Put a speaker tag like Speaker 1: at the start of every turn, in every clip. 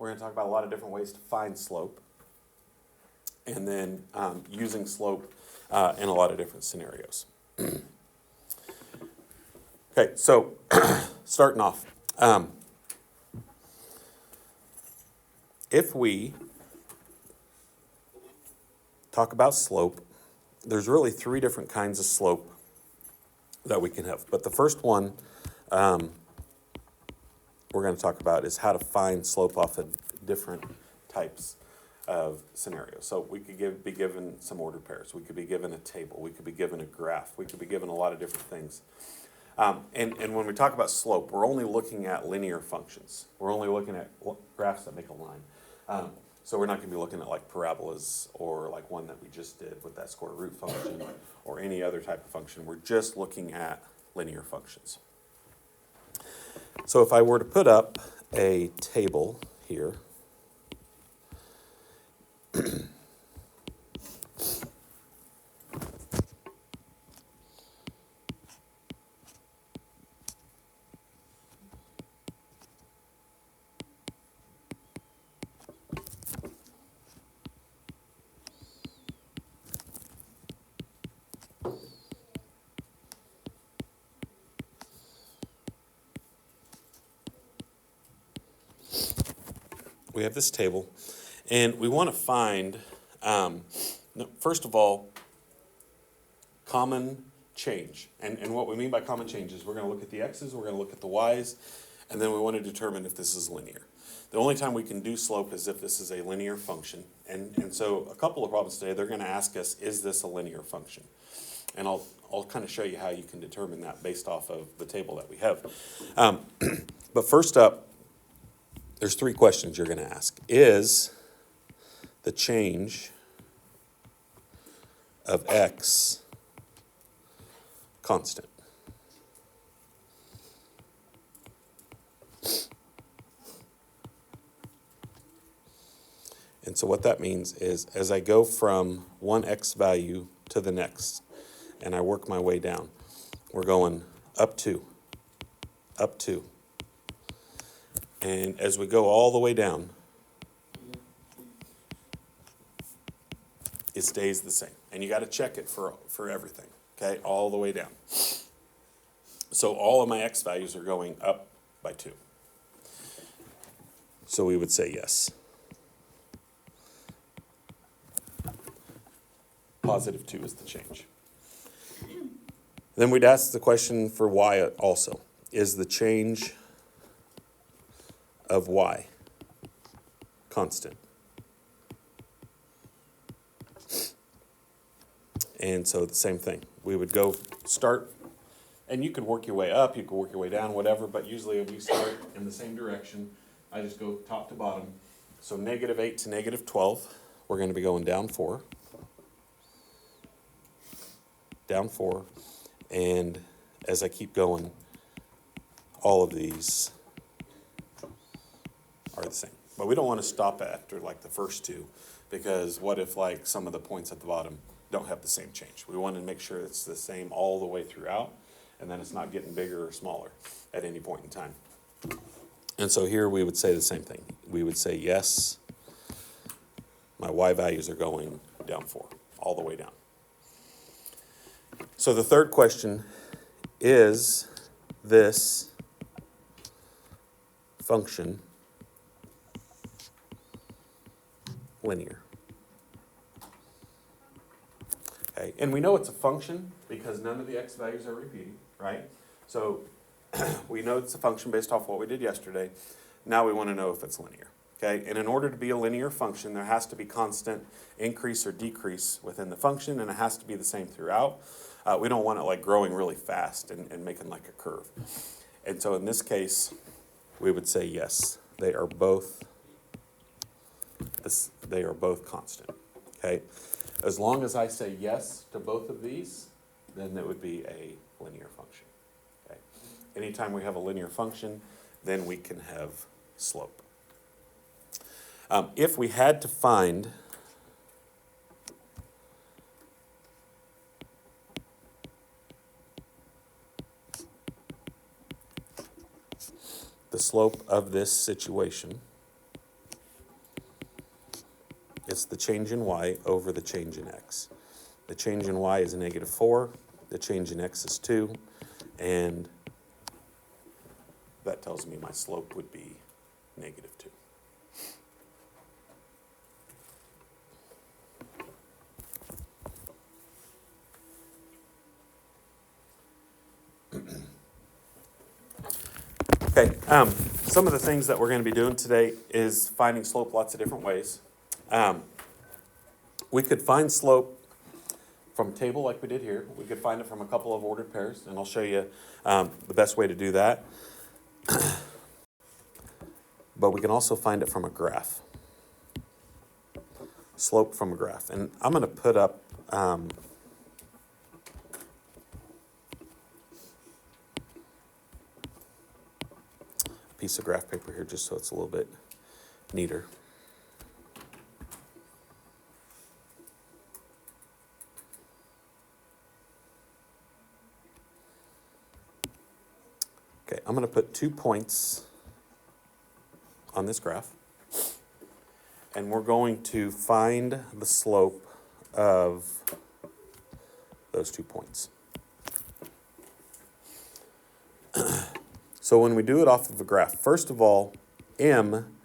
Speaker 1: we're going to talk about a lot of different ways to find slope, and then using slope in a lot of different scenarios. Okay, so starting off, if we talk about slope, there's really three different kinds of slope that we can have. But the first one we're going to talk about is how to find slope off of different types of scenarios. So we could be given some ordered pairs. We could be given a table. We could be given a graph. We could be given a lot of different things. And when we talk about slope, we're only looking at linear functions. We're only looking at graphs that make a line. So we're not going to be looking at like parabolas or like one that we just did with that square root function or any other type of function. We're just looking at linear functions. So if I were to put up a table here, we have this table, and we want to find, first of all, common change. And what we mean by common change is we're going to look at the x's, we're going to look at the y's, and then we want to determine if this is linear. The only time we can do slope is if this is a linear function. And so a couple of problems today, they're going to ask us, is this a linear function? And I'll kind of show you how you can determine that based off of the table that we have. But first up, there's three questions you're going to ask. Is the change of x constant? And so what that means is as I go from one x value to the next, and I work my way down, we're going up 2, up 2. And as we go all the way down, it stays the same. And you got to check it for everything, okay, all the way down. So all of my x values are going up by 2. So we would say yes. Positive 2 is the change. Then we'd ask the question for y also. Is the change of y constant? And so the same thing. We would go start, and you could work your way up, you could work your way down, whatever, but usually if we start in the same direction, I just go top to bottom. So -8 to -12, we're going to be going down 4. Down 4, and as I keep going, all of these are the same. But we don't want to stop after like the first two, because what if like some of the points at the bottom don't have the same change? We want to make sure it's the same all the way throughout, and then it's not getting bigger or smaller at any point in time. And so here we would say the same thing. We would say yes, my y values are going down 4, all the way down. So the third question, is this function linear? Okay, and we know it's a function because none of the x values are repeating, right? So we know it's a function based off what we did yesterday. Now we want to know if it's linear. Okay, and in order to be a linear function, there has to be constant increase or decrease within the function, and it has to be the same throughout. We don't want it like growing really fast and making like a curve. And so in this case, we would say yes, they are both constant. Okay, as long as I say yes to both of these, then it would be a linear function. Okay, anytime we have a linear function, then we can have slope. If we had to find the slope of this situation, It's the change in y over the change in x. The change in y is -4, the change in x is 2, and that tells me my slope would be -2. Okay, some of the things that we're going to be doing today is finding slope lots of different ways. We could find slope from a table like we did here. We could find it from a couple of ordered pairs, and I'll show you the best way to do that. But we can also find it from a graph. Slope from a graph. And I'm going to put up a piece of graph paper here just so it's a little bit neater. Okay, I'm going to put 2 points on this graph, and we're going to find the slope of those 2 points. So when we do it off of a graph, first of all, M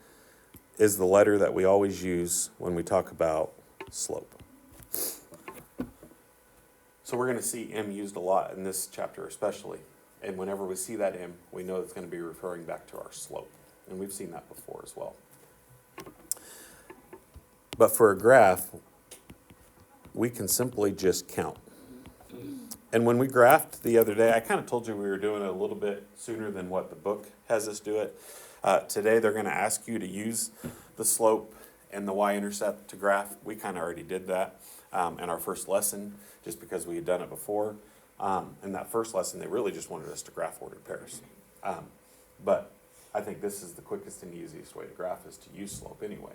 Speaker 1: is the letter that we always use when we talk about slope. So we're going to see M used a lot in this chapter especially. And whenever we see that M, we know it's going to be referring back to our slope. And we've seen that before as well. But for a graph, we can simply just count. And when we graphed the other day, I kind of told you we were doing it a little bit sooner than what the book has us do it. Today they're going to ask you to use the slope and the y-intercept to graph. We kind of already did that in our first lesson just because we had done it before. In that first lesson, they really just wanted us to graph ordered pairs. But I think this is the quickest and easiest way to graph is to use slope anyway.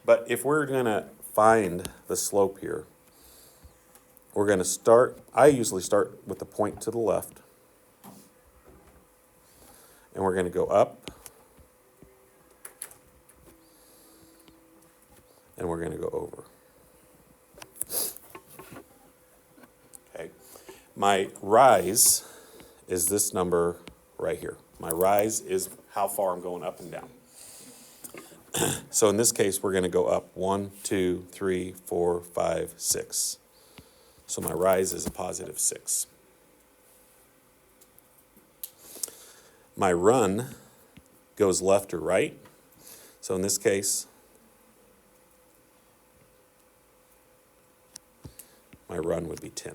Speaker 1: But if we're going to find the slope here, we're going to start, I usually start with the point to the left. And we're going to go up. And we're going to go over. Okay. My rise is this number right here. My rise is how far I'm going up and down. So in this case, we're going to go up 1, 2, 3, 4, 5, 6. So my rise is a positive 6. My run goes left or right. So in this case, my run would be 10.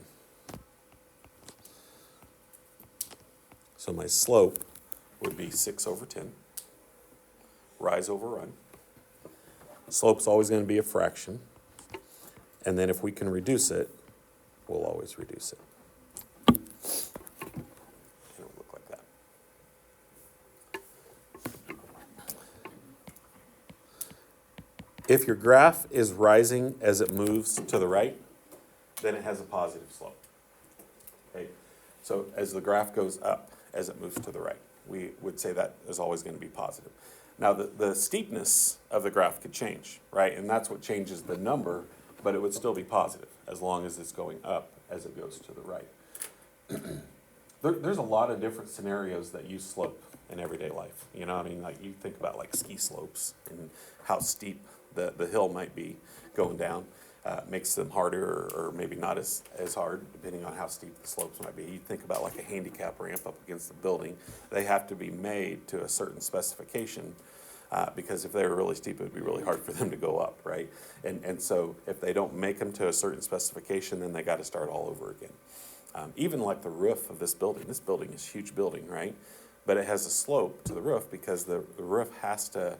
Speaker 1: So my slope would be 6 over 10. Rise over run. Slope's always going to be a fraction. And then if we can reduce it, we'll always reduce it. It'll look like that. If your graph is rising as it moves to the right, then it has a positive slope. Okay? So as the graph goes up as it moves to the right, we would say that is always going to be positive. Now the steepness of the graph could change, right? And that's what changes the number, but it would still be positive as long as it's going up as it goes to the right. There's a lot of different scenarios that use slope in everyday life. You know, I mean, like you think about like ski slopes and how steep the hill might be going down. Makes them harder or maybe not as hard, depending on how steep the slopes might be. You think about like a handicap ramp up against the building. They have to be made to a certain specification because if they were really steep, it would be really hard for them to go up, right? And so if they don't make them to a certain specification, then they got to start all over again. Even like the roof of this building is a huge building, right? But it has a slope to the roof because the roof has to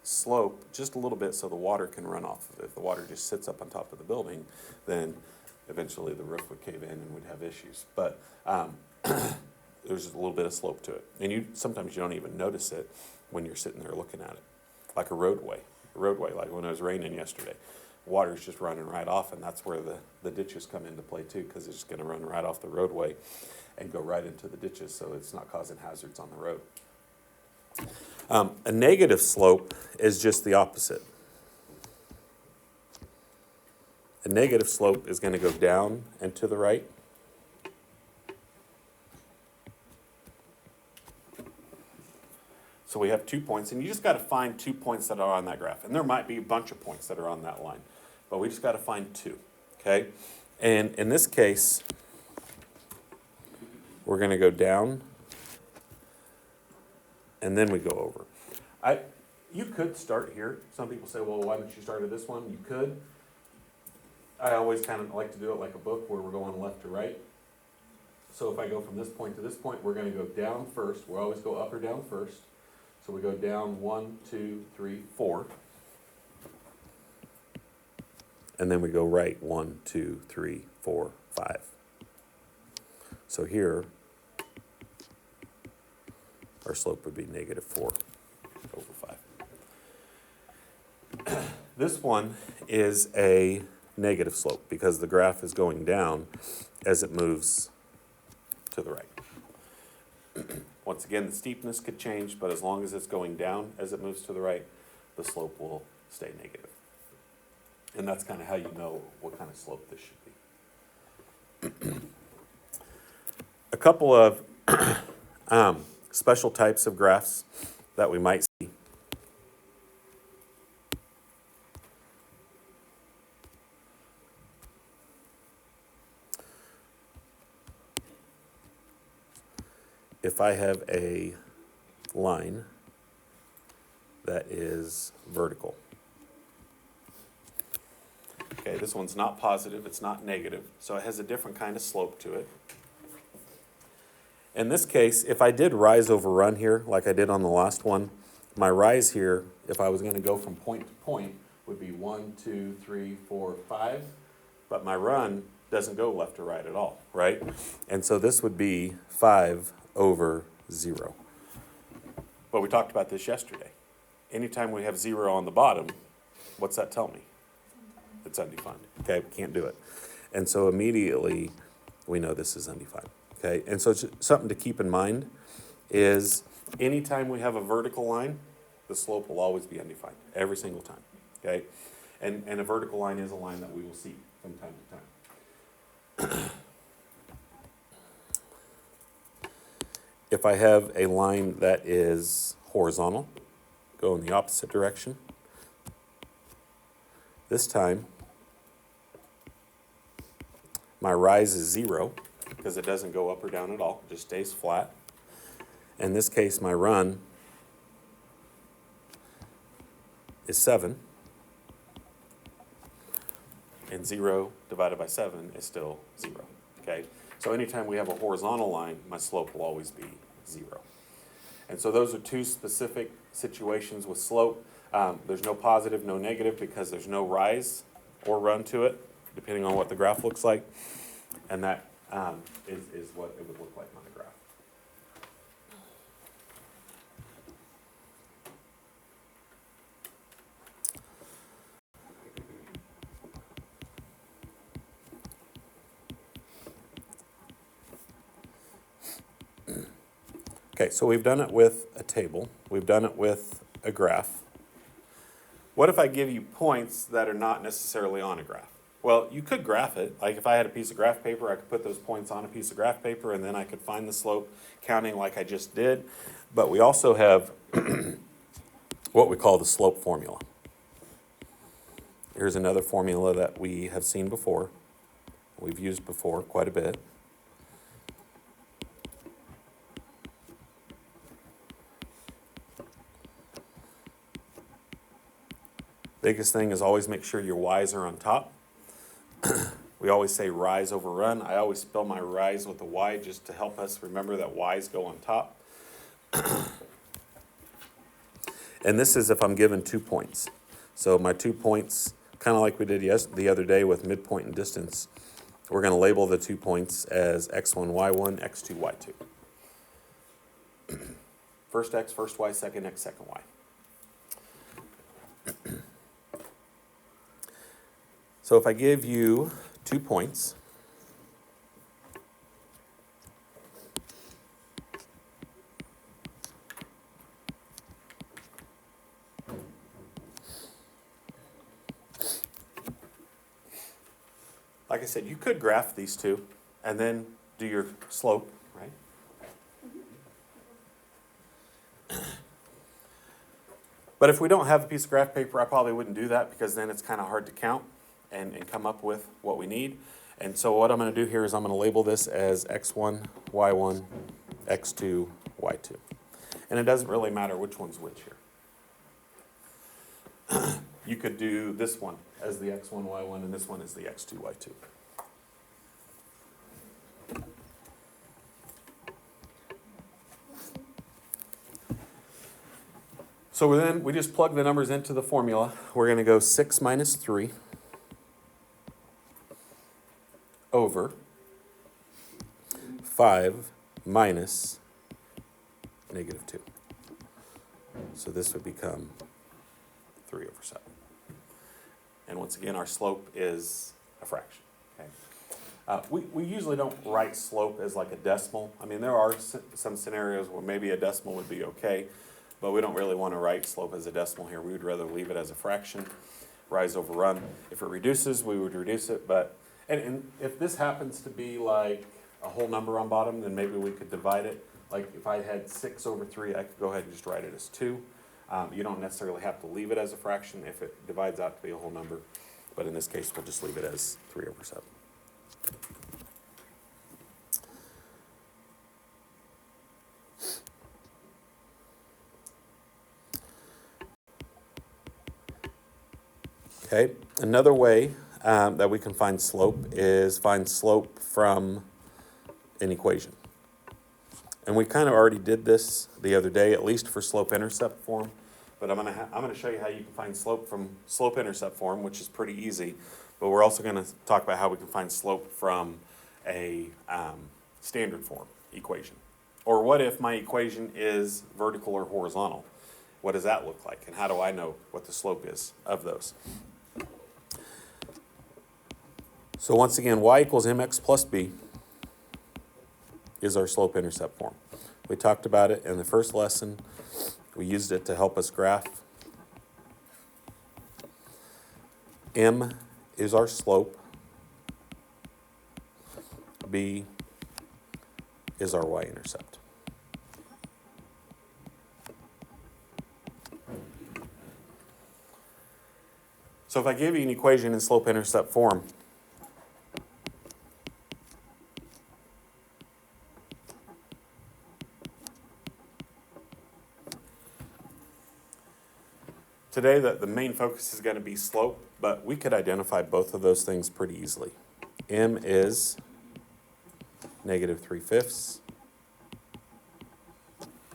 Speaker 1: slope just a little bit so the water can run off. If the water just sits up on top of the building, then eventually the roof would cave in and we'd have issues. But there's a little bit of slope to it. And sometimes you don't even notice it when you're sitting there looking at it. Like a roadway, like when it was raining yesterday. Water's just running right off, and that's where the ditches come into play too, because it's just going to run right off the roadway and go right into the ditches, so it's not causing hazards on the road. A negative slope is just the opposite. A negative slope is going to go down and to the right. So we have 2 points, and you just got to find 2 points that are on that graph. And there might be a bunch of points that are on that line, but we just got to find 2, okay? And in this case, we're going to go down, and then we go over. You could start here. Some people say, well, why don't you start at this one? You could. I always kind of like to do it like a book where we're going left to right. So if I go from this point to this point, we're going to go down first. We always go up or down first. So we go down 1, 2, 3, 4. And then we go right 1, 2, 3, 4, 5. So here, our slope would be -4 over 5. This one is a negative slope because the graph is going down as it moves to the right. Once again, the steepness could change, but as long as it's going down as it moves to the right, the slope will stay negative. And that's kind of how you know what kind of slope this should be. A couple of special types of graphs that we might see. If I have a line that is vertical. Okay, this one's not positive, it's not negative, so it has a different kind of slope to it. In this case, if I did rise over run here, like I did on the last one, my rise here, if I was going to go from point to point, would be 1, 2, 3, 4, 5, but my run doesn't go left to right at all, right? And so this would be 5 over 0. But we talked about this yesterday. Anytime we have 0 on the bottom, what's that tell me? It's undefined. Okay, we can't do it. And so immediately we know this is undefined. Okay, and so something to keep in mind is anytime we have a vertical line, the slope will always be undefined, every single time. Okay, and a vertical line is a line that we will see from time to time. If I have a line that is horizontal, go in the opposite direction. This time, my rise is 0 because it doesn't go up or down at all, it just stays flat. In this case, my run is 7, and 0 divided by 7 is still 0, okay? So anytime we have a horizontal line, my slope will always be 0. And so those are 2 specific situations with slope. There's no positive, no negative, because there's no rise or run to it, depending on what the graph looks like. And that is what it would look like on a graph. Okay, so we've done it with a table. We've done it with a graph. What if I give you points that are not necessarily on a graph? Well, you could graph it. Like if I had a piece of graph paper, I could put those points on a piece of graph paper, and then I could find the slope counting like I just did. But we also have what we call the slope formula. Here's another formula that we have seen before. We've used before quite a bit. Biggest thing is always make sure your y's are on top. We always say rise over run. I always spell my rise with a y just to help us remember that y's go on top. And this is if I'm given 2 points. So my 2 points, kind of like we did the other day with midpoint and distance, we're going to label the 2 points as x1, y1, x2, y2. First x, first y, second x, second y. So if I give you 2 points, like I said, you could graph these two and then do your slope, right? But if we don't have a piece of graph paper, I probably wouldn't do that because then it's kind of hard to count and come up with what we need. And so what I'm going to do here is I'm going to label this as x1, y1, x2, y2. And it doesn't really matter which one's which here. You could do this one as the x1, y1, and this one is the x2, y2. So then we just plug the numbers into the formula. We're going to go 6 minus 3 over 5 minus negative 2. So this would become 3 over 7. And once again, our slope is a fraction. Okay? We usually don't write slope as like a decimal. I mean, there are some scenarios where maybe a decimal would be okay, but we don't really want to write slope as a decimal here. We would rather leave it as a fraction, rise over run. If it reduces, we would reduce it. But and if this happens to be like a whole number on bottom, then maybe we could divide it. Like if I had 6 over 3, I could go ahead and just write it as 2. You don't necessarily have to leave it as a fraction if it divides out to be a whole number. But in this case, we'll just leave it as 3 over 7. Okay, another way that we can find slope is find slope from an equation. And we kind of already did this the other day, at least for slope-intercept form. But I'm gonna show you how you can find slope from slope-intercept form, which is pretty easy. But we're also going to talk about how we can find slope from a standard form equation. Or what if my equation is vertical or horizontal? What does that look like? And how do I know what the slope is of those? So once again, y equals mx plus b is our slope-intercept form. We talked about it in the first lesson. We used it to help us graph. M is our slope. B is our y-intercept. So if I give you an equation in slope-intercept form, today, the main focus is going to be slope, but we could identify both of those things pretty easily. M is negative 3/5.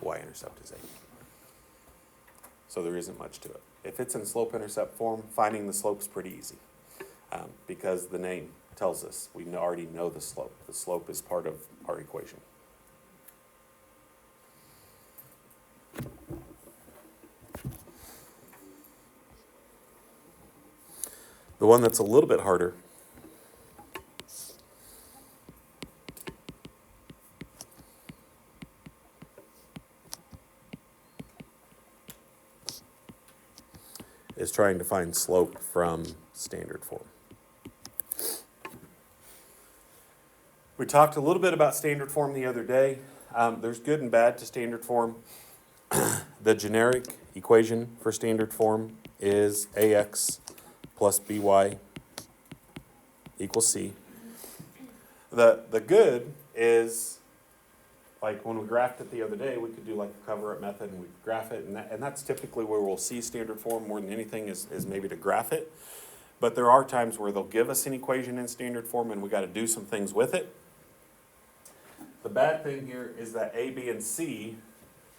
Speaker 1: Y-intercept is 8. So there isn't much to it. If it's in slope-intercept form, finding the slope is pretty easy because the name tells us we already know the slope. The slope is part of our equation. The one that's a little bit harder is trying to find slope from standard form. We talked a little bit about standard form the other day. There's good and bad to standard form. The generic equation for standard form is ax plus by equals c. The good is, like when we graphed it the other day, we could do like a cover-up method and we could graph it, and that's typically where we'll see standard form more than anything is maybe to graph it. But there are times where they'll give us an equation in standard form and we got to do some things with it. The bad thing here is that A, B, and C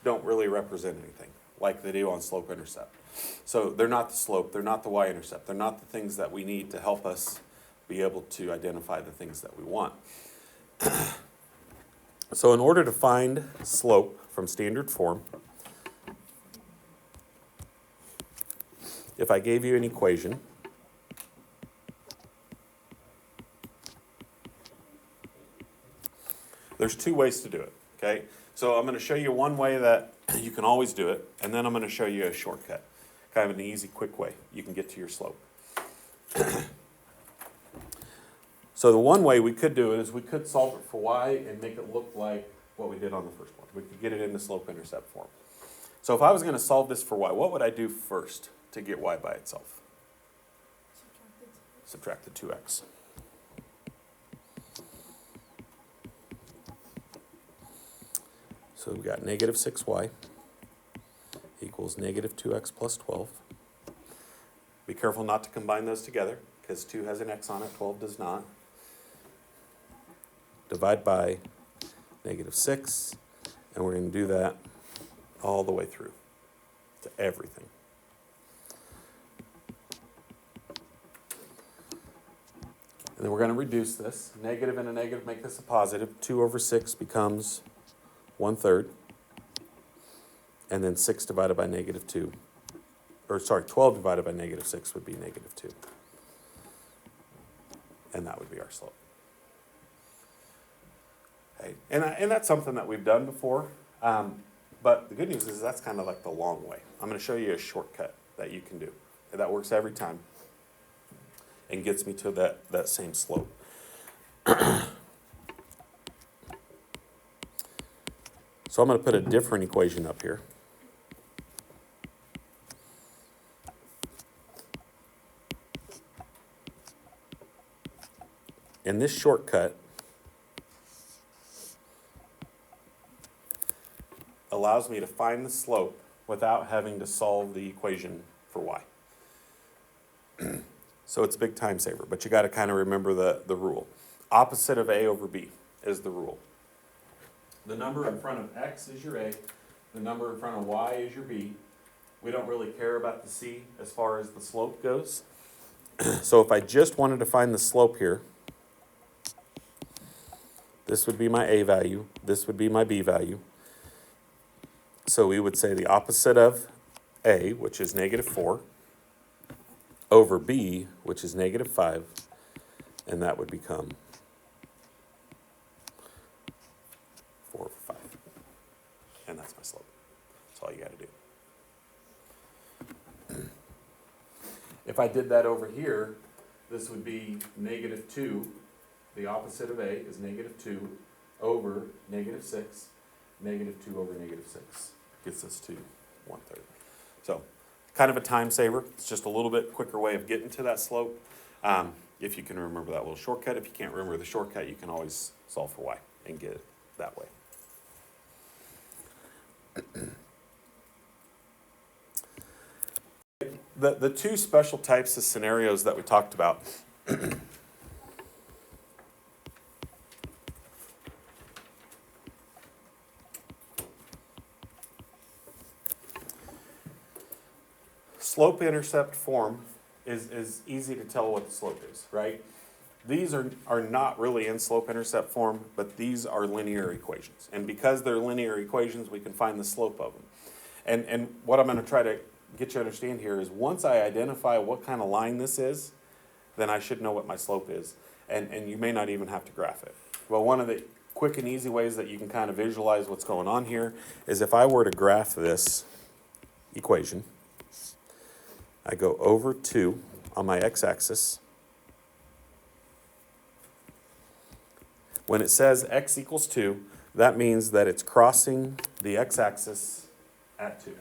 Speaker 1: don't really represent anything like they do on slope-intercept. So they're not the slope, they're not the y-intercept, they're not the things that we need to help us be able to identify the things that we want. So in order to find slope from standard form, if I gave you an equation, there's two ways to do it, okay? So I'm going to show you one way that you can always do it, and then I'm going to show you a shortcut, kind of an easy, quick way you can get to your slope. So So the one way we could do it is we could solve it for y and make it look like what we did on the first one. We could get it into slope-intercept form. So if I was going to solve this for y, what would I do first to get y by itself? Subtract the 2x. So we've got negative 6y equals negative 2x plus 12. Be careful not to combine those together, because 2 has an x on it, 12 does not. Divide by negative 6, and we're going to do that all the way through to everything. And then we're going to reduce this. Negative and a negative make this a positive. 2 over 6 becomes 1/3. And then 6 divided by negative 2. Or sorry, 12 divided by negative 6 would be negative 2. And that would be our slope. Okay. And that's something that we've done before. But the good news is that's kind of like the long way. I'm going to show you a shortcut that you can do. That works every time and gets me to that same slope. So I'm going to put a different equation up here. And this shortcut allows me to find the slope without having to solve the equation for y. So it's a big time saver, but you got to kind of remember the rule. Opposite of a over b is the rule. The number in front of x is your a, the number in front of y is your b. We don't really care about the c as far as the slope goes. So if I just wanted to find the slope here, this would be my a value, this would be my b value. So we would say the opposite of a, which is negative 4, over b, which is negative 5, and that would become 4 over 5. And that's my slope. That's all you got to do. If I did that over here, this would be negative 2. The opposite of a is negative 2 over negative 6. Negative 2 over negative 6 gets us to 1/3. So kind of a time saver. It's just a little bit quicker way of getting to that slope. If you can remember that little shortcut. If you can't remember the shortcut, you can always solve for y and get it that way. The two special types of scenarios that we talked about. Slope-intercept form is easy to tell what the slope is, right? These are not really in slope-intercept form, but these are linear equations. And because they're linear equations, we can find the slope of them. And what I'm going to try to get you to understand here is once I identify what kind of line this is, then I should know what my slope is. And you may not even have to graph it. Well, one of the quick and easy ways that you can kind of visualize what's going on here is if I were to graph this equation, I go over 2 on my x-axis. When it says x equals 2, that means that it's crossing the x-axis at 2.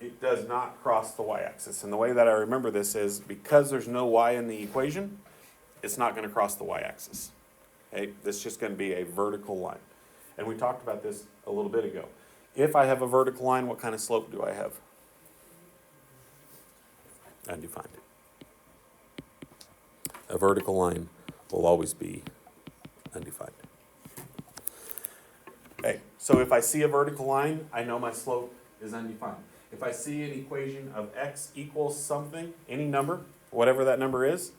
Speaker 1: It does not cross the y-axis. And the way that I remember this is because there's no y in the equation, it's not going to cross the y-axis. Okay? This is just going to be a vertical line. And we talked about this a little bit ago. If I have a vertical line, what kind of slope do I have? Undefined. A vertical line will always be undefined. Okay, so if I see a vertical line, I know my slope is undefined. If I see an equation of x equals something, any number, whatever that number is,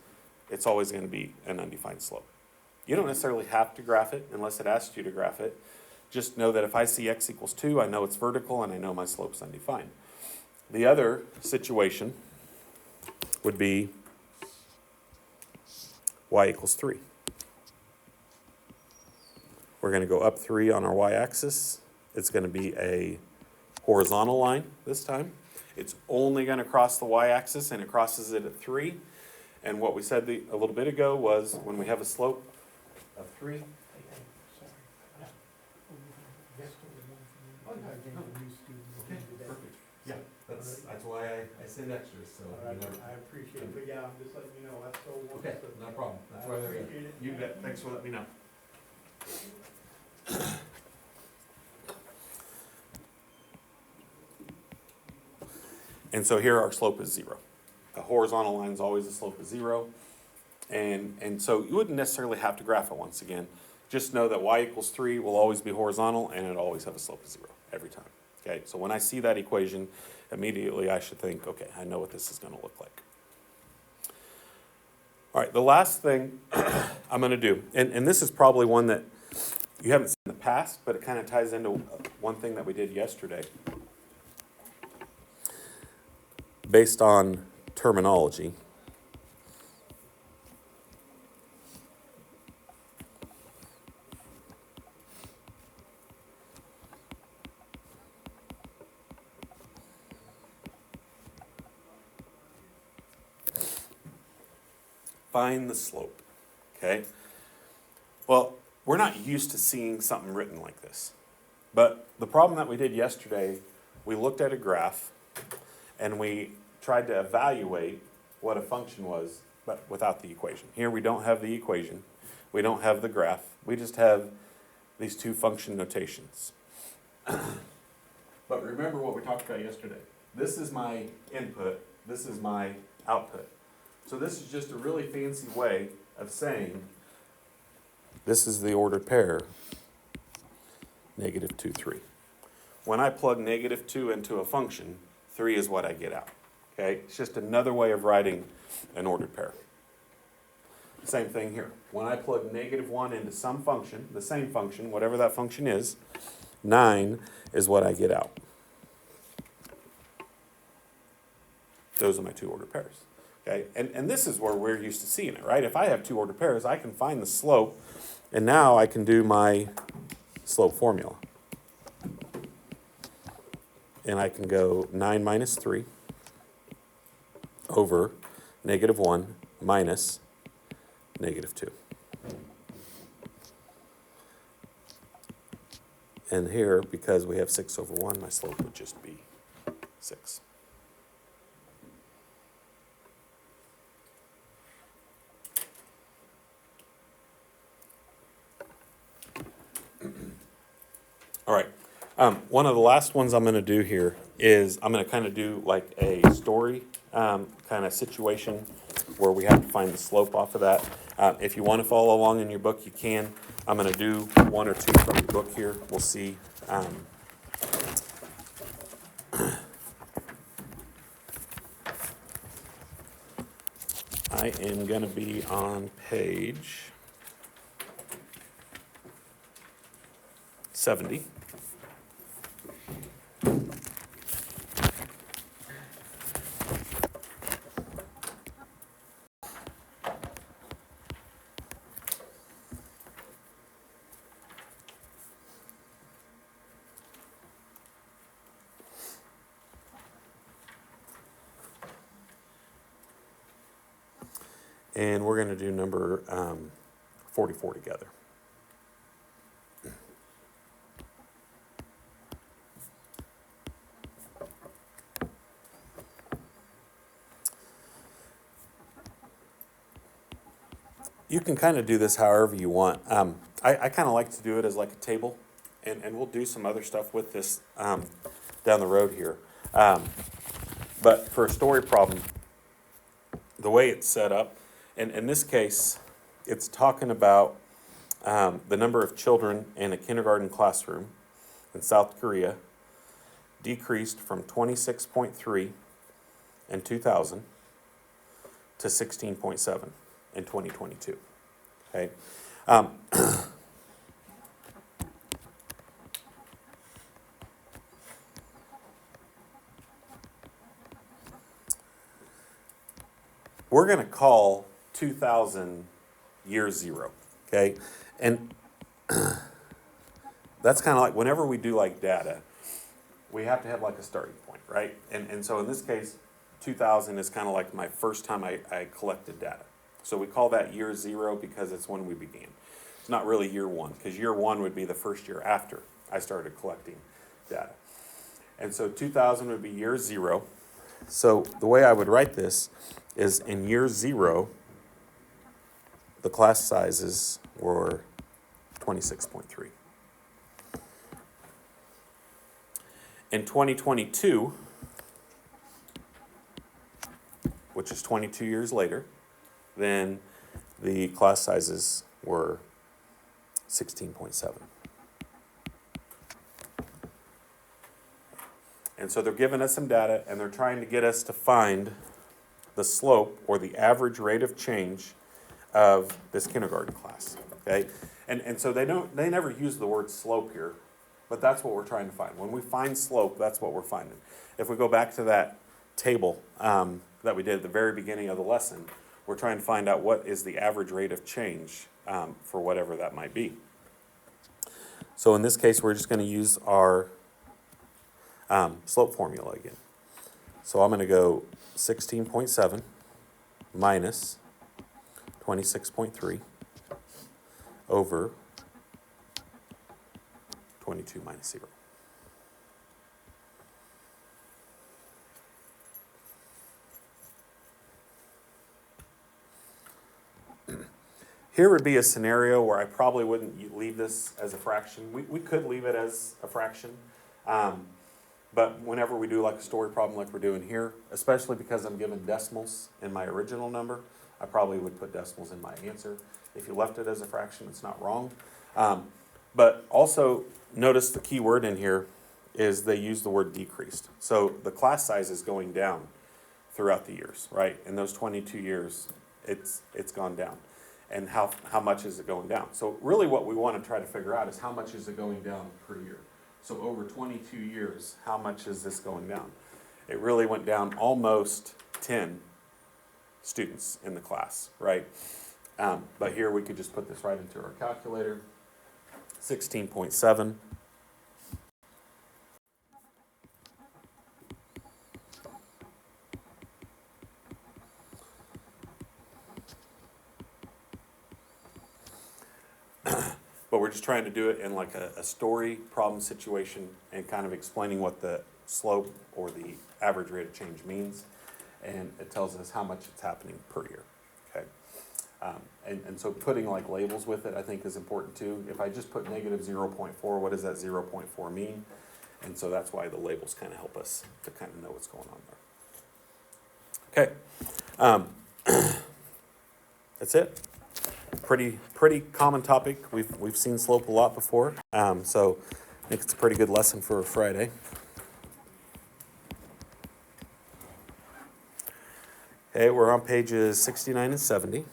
Speaker 1: it's always going to be an undefined slope. You don't necessarily have to graph it unless it asks you to graph it. Just know that if I see x equals 2, I know it's vertical and I know my slope's undefined. The other situation would be y equals 3. We're going to go up 3 on our y-axis. It's going to be a horizontal line this time. It's only going to cross the y-axis, and it crosses it at 3. And what we said a little bit ago was when we have a slope of 3, perfect. Yeah, that's why I send extras, so.
Speaker 2: I appreciate it, but yeah, I'm just letting you know, that's so wonderful.
Speaker 1: Okay, no problem. That's why they're
Speaker 2: appreciate it.
Speaker 1: You bet. Thanks for letting me know. And so here our slope is 0. A horizontal line is always a slope of 0. And so you wouldn't necessarily have to graph it once again. Just know that y equals 3 will always be horizontal and it'll always have a slope of 0 every time. Okay, so when I see that equation, immediately I should think, okay, I know what this is going to look like. All right, the last thing I'm going to do, and this is probably one that you haven't seen in the past, but it kind of ties into one thing that we did yesterday. Based on terminology. Find the slope, okay? Well, we're not used to seeing something written like this. But the problem that we did yesterday, we looked at a graph and we tried to evaluate what a function was, but without the equation. Here we don't have the equation. We don't have the graph. We just have these two function notations. But remember what we talked about yesterday. This is my input. This is my output. So this is just a really fancy way of saying this is the ordered pair, negative 2, 3. When I plug negative 2 into a function, 3 is what I get out. Okay? It's just another way of writing an ordered pair. Same thing here. When I plug negative 1 into some function, the same function, whatever that function is, 9 is what I get out. Those are my two ordered pairs. Okay? And this is where we're used to seeing it, right? If I have two ordered pairs, I can find the slope, and now I can do my slope formula. And I can go 9 minus 3 over negative 1 minus negative 2. And here, because we have 6 over 1, my slope would just be 6. All right. One of the last ones I'm going to do here is I'm going to kind of do like a story kind of situation where we have to find the slope off of that. If you want to follow along in your book, you can. I'm going to do one or two from the book here. We'll see. I am going to be on page 70. And we're going to do number 44 together. You can kind of do this however you want. I kind of like to do it as like a table, and we'll do some other stuff with this down the road here. But for a story problem, the way it's set up, and in this case, it's talking about the number of children in a kindergarten classroom in South Korea decreased from 26.3 in 2000 to 16.7 in 2022. Okay. We're going to call 2000 year 0, okay? And that's kind of like whenever we do like data, we have to have like a starting point, right? And so in this case, 2000 is kind of like my first time I collected data. So we call that year 0 because it's when we began. It's not really year 1, because year 1 would be the first year after I started collecting data. And so 2000 would be year 0. So the way I would write this is in year 0, the class sizes were 26.3. In 2022, which is 22 years later, then the class sizes were 16.7. And so they're giving us some data, and they're trying to get us to find the slope or the average rate of change of this kindergarten class, okay? And so they never use the word slope here, but that's what we're trying to find. When we find slope, that's what we're finding. If we go back to that table that we did at the very beginning of the lesson, we're trying to find out what is the average rate of change for whatever that might be. So in this case, we're just going to use our slope formula again. So I'm going to go 16.7 minus 26.3 over 22 minus 0. Here would be a scenario where I probably wouldn't leave this as a fraction. We could leave it as a fraction. But whenever we do like a story problem like we're doing here, especially because I'm given decimals in my original number, I probably would put decimals in my answer. If you left it as a fraction, it's not wrong. But also notice the key word in here is they use the word decreased. So the class size is going down throughout the years, right? In those 22 years, it's gone down. And how much is it going down? So really what we want to try to figure out is how much is it going down per year. So over 22 years, how much is this going down? It really went down almost 10 students in the class, right? But here we could just put this right into our calculator. 16.7. But we're just trying to do it in like a story problem situation and kind of explaining what the slope or the average rate of change means. And it tells us how much it's happening per year, okay? And so putting like labels with it I think is important too. If I just put negative 0.4, what does that 0.4 mean? And so that's why the labels kind of help us to kind of know what's going on there. Okay, that's it. Pretty common topic. We've seen slope a lot before, so I think it's a pretty good lesson for a Friday. Okay, we're on pages 69 and 70.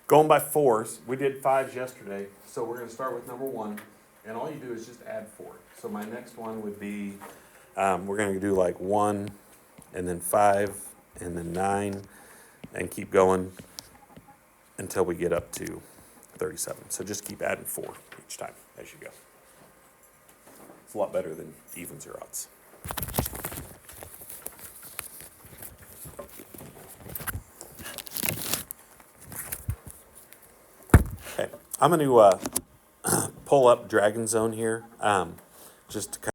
Speaker 1: Going by fours, we did fives yesterday, so we're going to start with number 1, and all you do is just add 4. So my next one would be, we're going to do like 1, and then 5, and then 9, and keep going until we get up to 37. So just keep adding 4 each time as you go. It's a lot better than evens or odds. Okay, I'm going to pull up Dragon Zone here, just to kind